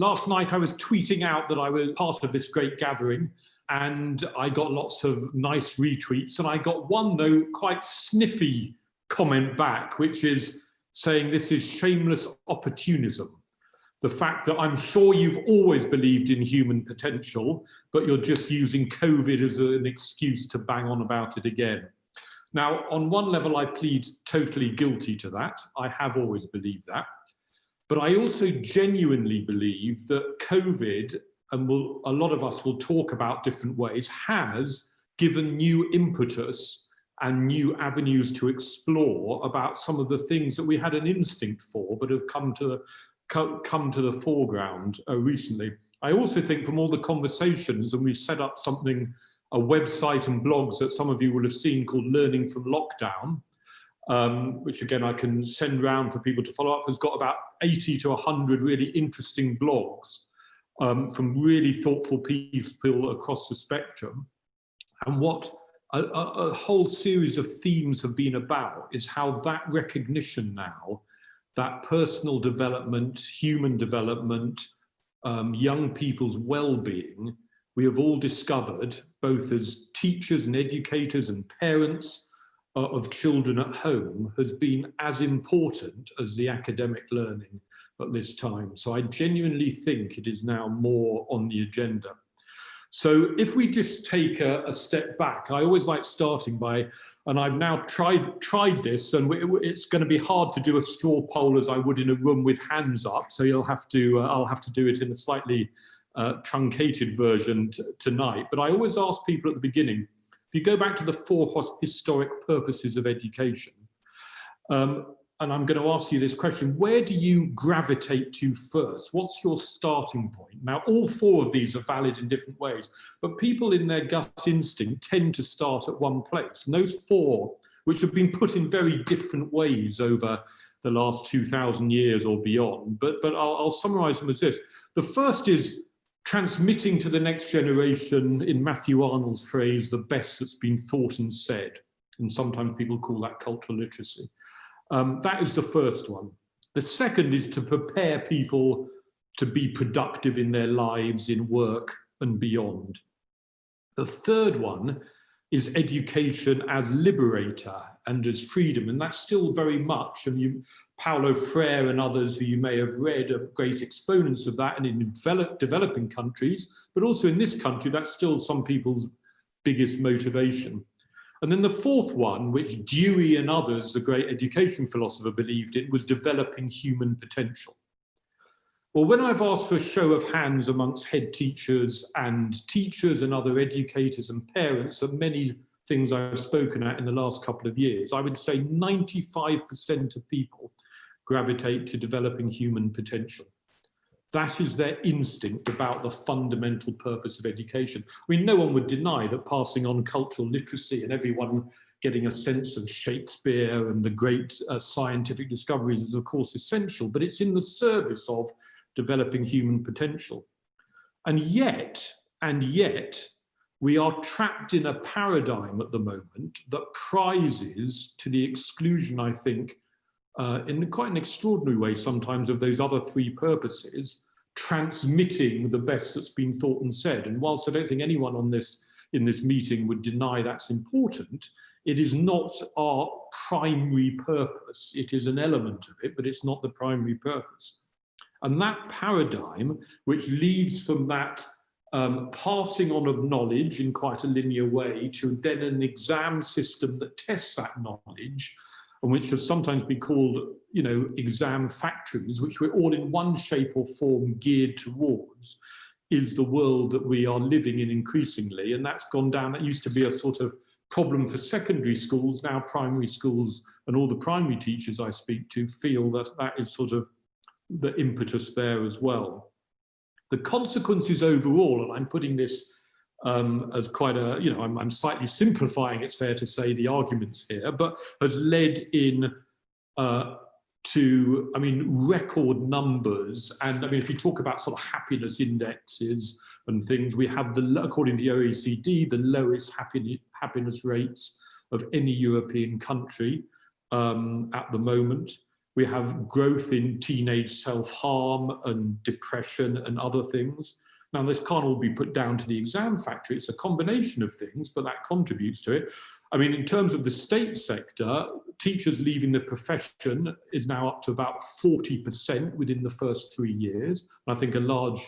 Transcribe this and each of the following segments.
last night I was tweeting out that I was part of this great gathering, and I got lots of nice retweets, and I got one, though, quite sniffy comment back, which is saying this is shameless opportunism. The fact that I'm sure you've always believed in human potential, but you're just using COVID as an excuse to bang on about it again. Now, on one level, I plead totally guilty to that. I have always believed that. But I also genuinely believe that COVID, and a lot of us will talk about different ways, has given new impetus and new avenues to explore about some of the things that we had an instinct for, but have come to the foreground recently. I also think from all the conversations, and we've set up something, a website and blogs that some of you will have seen called Learning from Lockdown, which again I can send round for people to follow up, has got about 80 to 100 really interesting blogs from really thoughtful people across the spectrum. And what a whole series of themes have been about is how that recognition now, that personal development, human development, young people's well-being, we have all discovered, both as teachers and educators and parents of children at home, has been as important as the academic learning at this time. So I genuinely think it is now more on the agenda. So if we just take a step back, I always like starting by, and I've now tried this, and it's going to be hard to do a straw poll as I would in a room with hands up. So I'll have to do it in a slightly truncated version tonight. But I always ask people at the beginning, if you go back to the 4 historic purposes of education, and I'm going to ask you this question, where do you gravitate to first? What's your starting point? Now, all 4 of these are valid in different ways, but people in their gut instinct tend to start at one place. And those 4, which have been put in very different ways over the last 2,000 years or beyond, but I'll summarize them as this. The first is transmitting to the next generation, in Matthew Arnold's phrase, the best that's been thought and said. And sometimes people call that cultural literacy. That is the first one. The second is to prepare people to be productive in their lives, in work and beyond. The third one is education as liberator and as freedom, and that's still very much, and Paulo Freire and others who you may have read are great exponents of that, and in developing countries, but also in this country, that's still some people's biggest motivation. And then the fourth one, which Dewey and others, the great education philosopher, believed in, was developing human potential. Well, when I've asked for a show of hands amongst head teachers and other educators and parents of many things I've spoken at in the last couple of years, I would say 95% of people gravitate to developing human potential. That is their instinct about the fundamental purpose of education. I mean, no one would deny that passing on cultural literacy and everyone getting a sense of Shakespeare and the great scientific discoveries is, of course, essential, but it's in the service of developing human potential. And yet, we are trapped in a paradigm at the moment that prizes, to the exclusion, I think, in quite an extraordinary way sometimes, of those other 3 purposes, transmitting the best that's been thought and said. And whilst I don't think anyone in this meeting would deny that's important, it is not our primary purpose. It is an element of it, but it's not the primary purpose. And that paradigm, which leads from that passing on of knowledge in quite a linear way to then an exam system that tests that knowledge, and which have sometimes been called, exam factories, which we're all in one shape or form geared towards, is the world that we are living in increasingly. And that's gone down. That used to be a sort of problem for secondary schools. Now primary schools and all the primary teachers I speak to feel that that is sort of the impetus there as well. The consequences overall, and I'm putting this as quite a, I'm slightly simplifying, it's fair to say, the arguments here, but has led in to, record numbers. And if you talk about sort of happiness indexes and things, we have, according to the OECD, the lowest happiness rates of any European country at the moment. We have growth in teenage self-harm and depression and other things. Now, this can't all be put down to the exam factor. It's a combination of things, but that contributes to it. I mean, in terms of the state sector, teachers leaving the profession is now up to about 40% within the first 3 years. And I think a large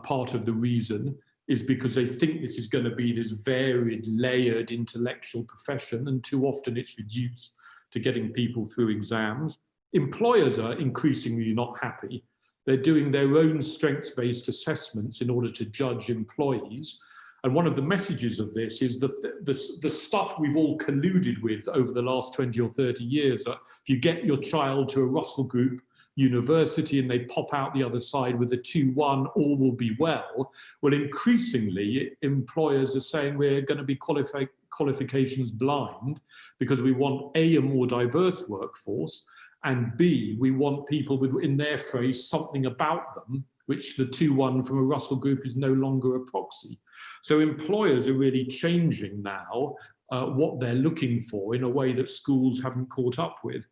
part of the reason is because they think this is going to be this varied, layered intellectual profession, and too often it's reduced to getting people through exams. Employers are increasingly not happy. They're doing their own strengths-based assessments in order to judge employees. And one of the messages of this is the stuff we've all colluded with over the last 20 or 30 years. If you get your child to a Russell Group university and they pop out the other side with a 2-1, all will be well. Well, increasingly, employers are saying we're going to be qualifications blind because we want A, a more diverse workforce, and B, we want people with, in their phrase, something about them, which the 2-1 from a Russell Group is no longer a proxy. So employers are really changing now what they're looking for in a way that schools haven't caught up with.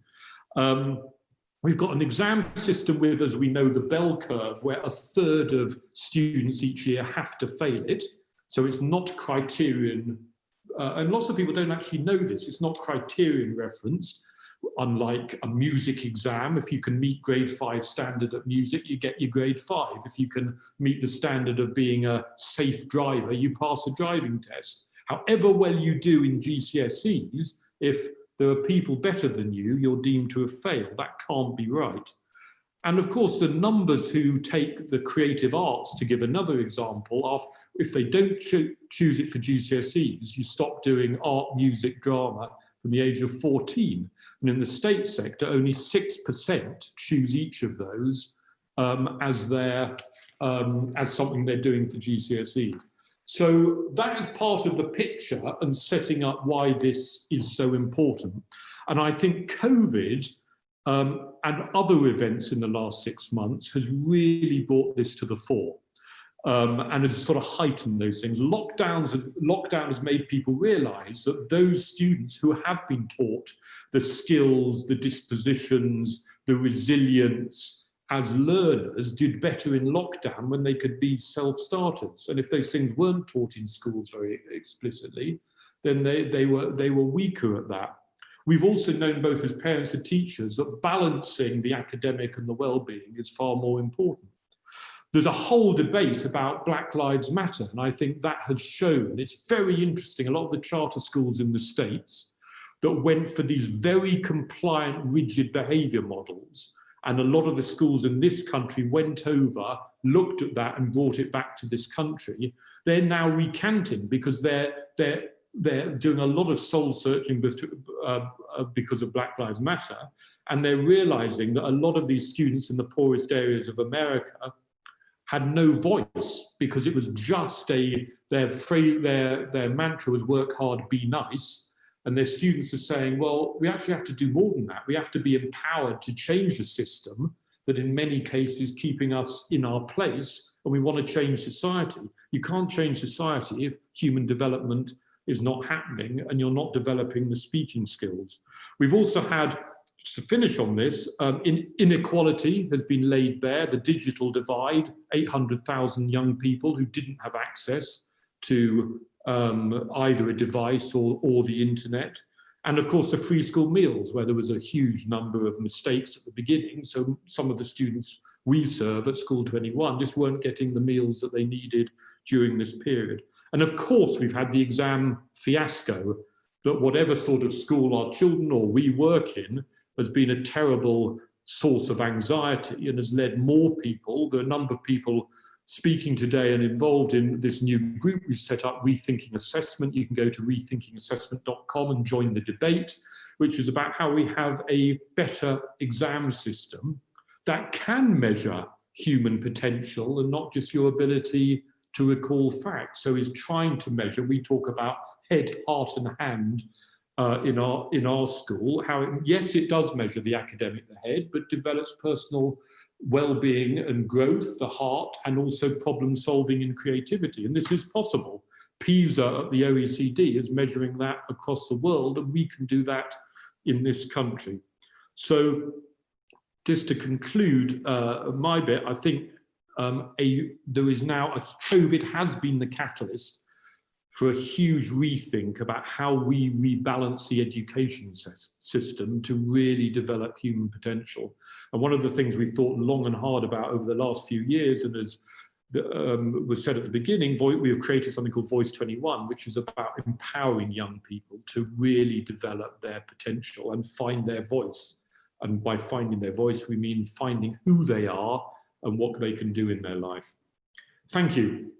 We've got an exam system with, as we know, the bell curve, where 1/3 of students each year have to fail it. So it's not criterion, and lots of people don't actually know this, it's not criterion referenced. Unlike a music exam, if you can meet grade 5 standard at music, you get your grade 5. If you can meet the standard of being a safe driver, you pass a driving test. However well you do in GCSEs, if there are people better than you, you're deemed to have failed. That can't be right. And of course, the numbers who take the creative arts, to give another example, of if they don't choose it for GCSEs, you stop doing art, music, drama from the age of 14. And in the state sector, only 6% choose each of those as something they're doing for GCSE. So that is part of the picture and setting up why this is so important. And I think COVID and other events in the last 6 months has really brought this to the fore. And has sort of heightened those things. Lockdown has made people realise that those students who have been taught the skills, the dispositions, the resilience as learners did better in lockdown when they could be self-starters. And if those things weren't taught in schools very explicitly, then they were weaker at that. We've also known, both as parents and teachers, that balancing the academic and the well-being is far more important. There's a whole debate about Black Lives Matter, and I think that has shown, it's very interesting, a lot of the charter schools in the States that went for these very compliant, rigid behaviour models, and a lot of the schools in this country went over, looked at that and brought it back to this country. They're now recanting because they're doing a lot of soul searching because of Black Lives Matter, and they're realising that a lot of these students in the poorest areas of America had no voice because it was just their mantra was work hard, be nice. And their students are saying, well, we actually have to do more than that. We have to be empowered to change the system that in many cases keeping us in our place, and we want to change society. You can't change society if human development is not happening and you're not developing the speaking skills. We've also had, just to finish on this, inequality has been laid bare, the digital divide, 800,000 young people who didn't have access to either a device or the internet. And of course, the free school meals, where there was a huge number of mistakes at the beginning. So some of the students we serve at School 21 just weren't getting the meals that they needed during this period. And of course, we've had the exam fiasco, that whatever sort of school our children or we work in has been a terrible source of anxiety and has led more people, the number of people speaking today and involved in this new group we set up, Rethinking Assessment. You can go to rethinkingassessment.com and join the debate, which is about how we have a better exam system that can measure human potential and not just your ability to recall facts. So it's trying to measure, we talk about head, heart and hand in our school, how yes, it does measure the academic, the head, but develops personal well-being and growth, the heart, and also problem solving and creativity. And this is possible. PISA at the OECD is measuring that across the world, and we can do that in this country. So just to conclude my bit, I think there is now, COVID has been the catalyst for a huge rethink about how we rebalance the education system to really develop human potential. And one of the things we thought long and hard about over the last few years, and as was said at the beginning, we have created something called Voice 21, which is about empowering young people to really develop their potential and find their voice. And by finding their voice, we mean finding who they are and what they can do in their life. Thank you.